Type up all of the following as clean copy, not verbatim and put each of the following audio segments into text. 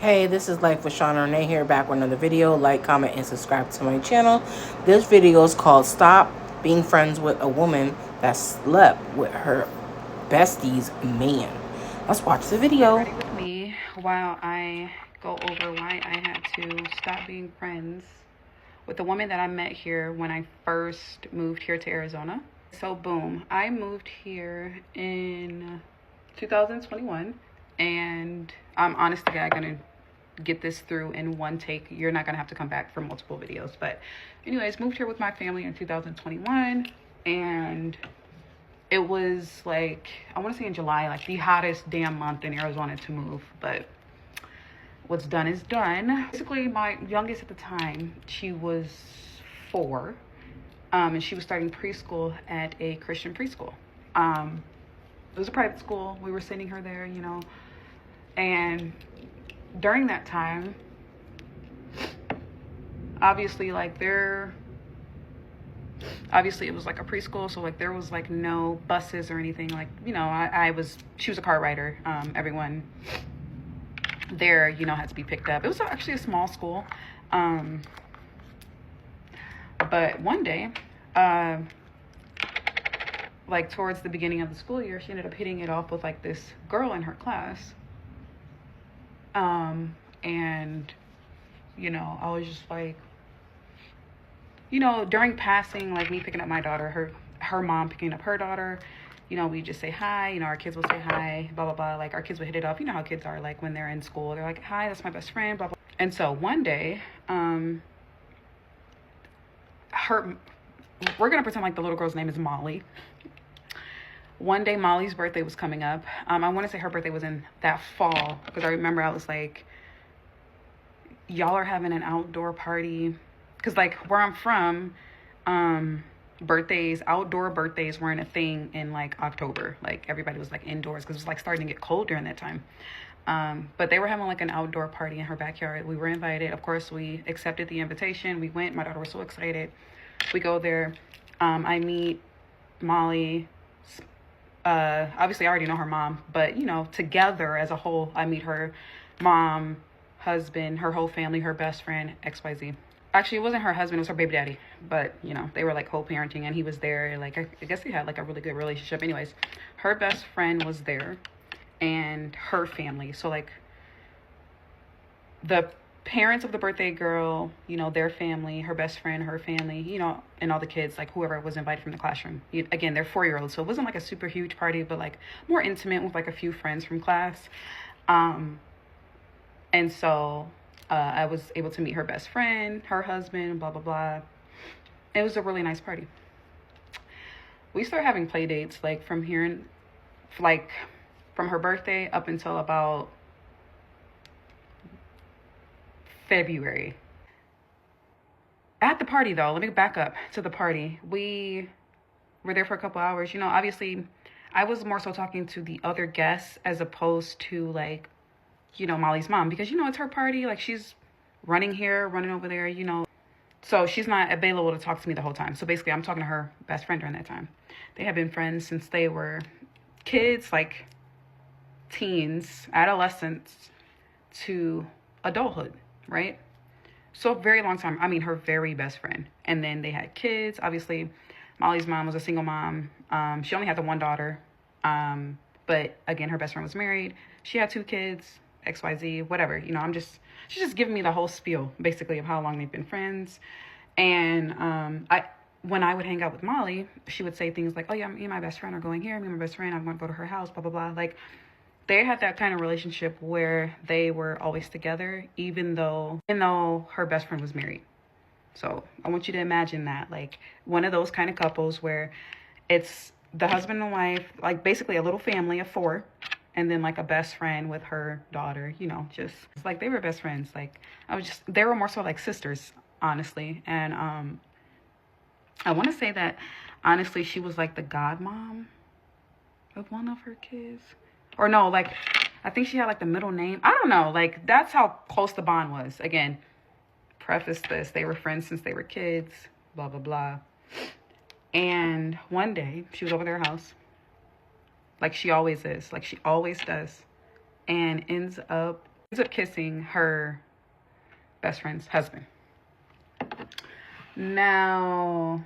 Hey, this is Life with Shauna Renee here, back with another video. Like, comment, and subscribe to my channel. This video is called Stop Being Friends with a Woman That Slept with Her Bestie's Man. Let's watch the video. Ready with me while I go over why I had to stop being friends with the woman that I met here when I first moved here to Arizona. So boom, I moved here in 2021, and I'm honestly gonna get this through in one take. You're not gonna have to come back for multiple videos. But anyways, moved here with my family in 2021, and it was like, I want to say in July, like the hottest damn month in Arizona to move. But what's done is done. Basically, my youngest at the time, she was 4, and she was starting preschool at a Christian preschool. It was a private school. We were sending her there, and during that time, obviously it was like a preschool, so like there was like no buses or anything. Like, she was a car rider. Everyone there, had to be picked up. It was actually a small school. But one day, like towards the beginning of the school year, she ended up hitting it off with like this girl in her class. And I was just like, during passing, like me picking up my daughter, her mom picking up her daughter, we just say hi, our kids will say hi, blah, blah, blah. Like our kids would hit it off. You know how kids are like when they're in school, they're like, hi, that's my best friend, blah, blah. And so one day, we're going to pretend like the little girl's name is Molly. One day, Molly's birthday was coming up. I want to say her birthday was in that fall, because I remember I was like, y'all are having an outdoor party. Because like where I'm from, outdoor birthdays weren't a thing in like October. Like everybody was like indoors because it was like starting to get cold during that time. But they were having like an outdoor party in her backyard. We were invited. Of course, we accepted the invitation. We went. My daughter was so excited. We go there. I meet Molly. Obviously I already know her mom, but together as a whole, I meet her mom, husband, her whole family, her best friend, XYZ. Actually, it wasn't her husband, it was her baby daddy, but they were like co-parenting, and he was there. Like I guess they had like a really good relationship. Anyways, her best friend was there and her family. So like the parents of the birthday girl, their family, her best friend, her family, and all the kids, like whoever was invited from the classroom. Again, they're 4-year-olds, so it wasn't like a super huge party, but like more intimate with like a few friends from class. And so I was able to meet her best friend, her husband, blah, blah, blah. It was a really nice party. We started having play dates like from her birthday up until about February. At the party, though, let me back up to the party. We were there for a couple hours. Obviously, I was more so talking to the other guests as opposed to like, Molly's mom, because it's her party. Like she's running here, running over there, so she's not available to talk to me the whole time. So basically, I'm talking to her best friend during that time. They have been friends since they were kids, like teens, adolescents to adulthood, right? So very long time. I mean, her very best friend. And then they had kids. Obviously, Molly's mom was a single mom. She only had the one daughter. But again, her best friend was married. She had 2 kids, XYZ, whatever. She's just giving me the whole spiel, basically, of how long they've been friends. And when I would hang out with Molly, she would say things like, oh yeah, me and my best friend are going here. Me and my best friend, I'm going to go to her house, blah, blah, blah. Like, they had that kind of relationship where they were always together, even though her best friend was married. So I want you to imagine that, like one of those kind of couples where it's the husband and wife, like basically a little family of 4, and then like a best friend with her daughter, just it's like they were best friends. Like they were more so like sisters, honestly. And I want to say that honestly, she was like the godmom of one of her kids. Or no, like, I think she had like the middle name. I don't know. Like, that's how close the bond was. Again, preface this. They were friends since they were kids, blah, blah, blah. And one day, she was over their house. Like she always is. Like she always does. And ends up ends up kissing her best friend's husband. Now,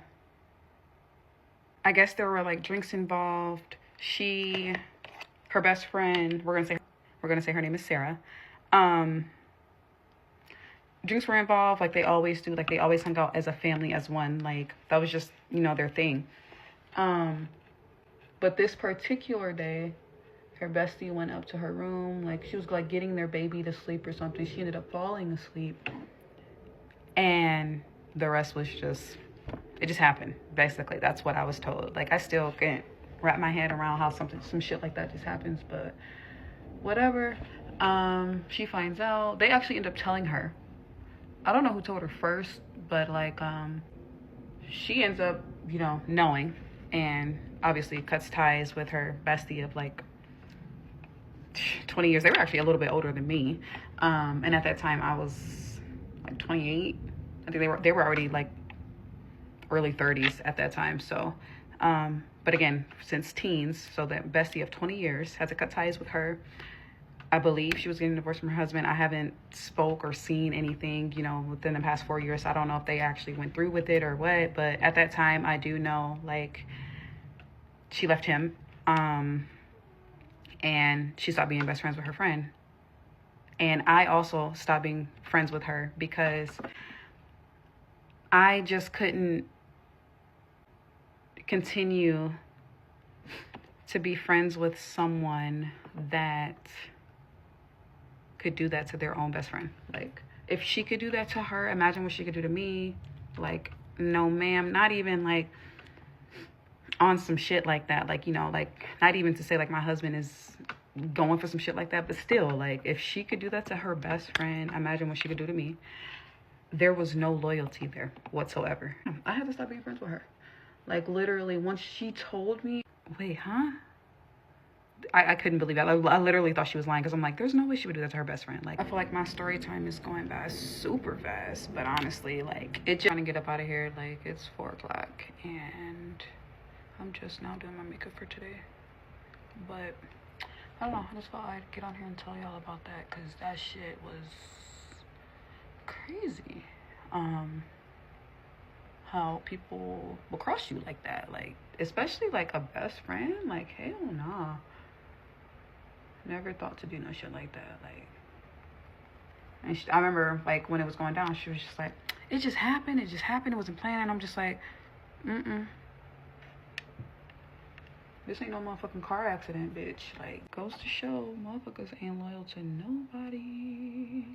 I guess there were like drinks involved. Her best friend, we're gonna say her name is Sarah. Drinks were involved, like they always do. Like they always hung out as a family, as one. Like that was just, their thing. But this particular day, her bestie went up to her room, like she was like getting their baby to sleep or something. She ended up falling asleep, and the rest was it just happened. Basically, that's what I was told. Like I still can't wrap my head around how some shit like that just happens, but whatever. She finds out. They actually end up telling her. I don't know who told her first, but like she ends up, knowing, and obviously cuts ties with her bestie of like 20 years. They were actually a little bit older than me. And at that time I was like 28. I think they were already like early 30s at that time. So, but again, since teens, so that bestie of 20 years had to cut ties with her. I believe she was getting divorced from her husband. I haven't spoke or seen anything, within the past 4 years. So I don't know if they actually went through with it or what. But at that time, I do know, like, she left him. And she stopped being best friends with her friend. And I also stopped being friends with her because I just couldn't continue to be friends with someone that could do that to their own best friend. Like, if she could do that to her, imagine what she could do to me. Like, no ma'am, not even like on some shit like that. Like, like not even to say like my husband is going for some shit like that, but still, like, if she could do that to her best friend, imagine what she could do to me. There was no loyalty there whatsoever. I had to stop being friends with her. Like, literally, once she told me, wait, huh? I couldn't believe that. I literally thought she was lying, because I'm like, there's no way she would do that to her best friend. Like, I feel like my story time is going by super fast, but honestly, like, it's just trying to get up out of here. Like, it's 4 o'clock, and I'm just now doing my makeup for today. But I don't know, I just thought I'd get on here and tell y'all about that, because that shit was crazy. How people will cross you like that, like, especially like a best friend. Like, hell nah. Never thought to do no shit like that. Like, and I remember, like, when it was going down, she was just like, it just happened, it wasn't planned. And I'm just like, this ain't no motherfucking car accident, bitch. Like, goes to show motherfuckers ain't loyal to nobody.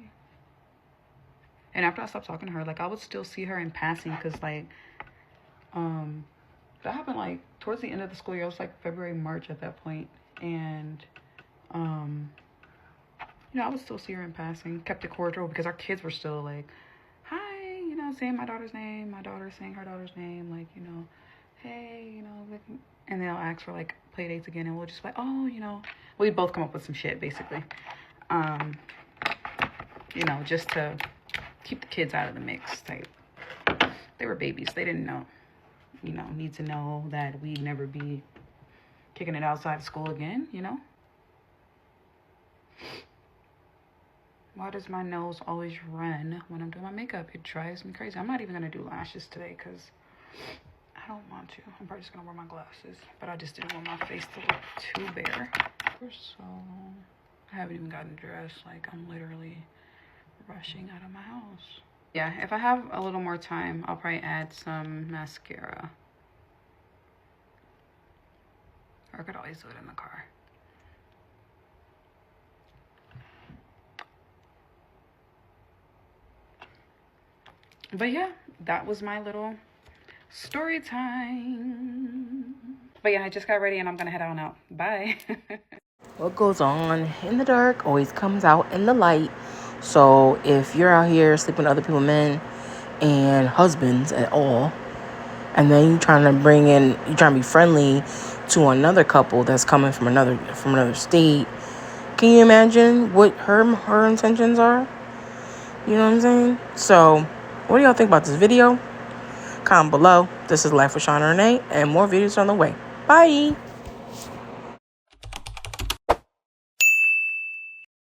And after I stopped talking to her, like, I would still see her in passing, because like that happened like towards the end of the school year. It was like February, March at that point. And I would still see her in passing, kept it cordial, because our kids were still like, hi, saying my daughter's name, my daughter saying her daughter's name, like, hey, and they'll ask for like play dates again, and we'll just like, oh, we both come up with some shit, basically, just to keep the kids out of the mix type. They were babies. They didn't know, need to know that we'd never be kicking it outside of school again, Why does my nose always run when I'm doing my makeup? It drives me crazy. I'm not even going to do lashes today because I don't want to. I'm probably just going to wear my glasses. But I just didn't want my face to look too bare for so long. I haven't even gotten dressed. Like, I'm literally rushing out of my house. Yeah, if I have a little more time, I'll probably add some mascara. Or I could always do it in the car. But yeah, that was my little story time. But yeah, I just got ready and I'm gonna head on out. Bye. What goes on in the dark always comes out in the light. So if you're out here sleeping with other people's men and husbands at all, and then you're trying to be friendly to another couple that's coming from another state, can you imagine what her intentions are? You know what I'm saying? So what do y'all think about this video? Comment below. This is Life with Shauna Renee, and more videos on the way. Bye.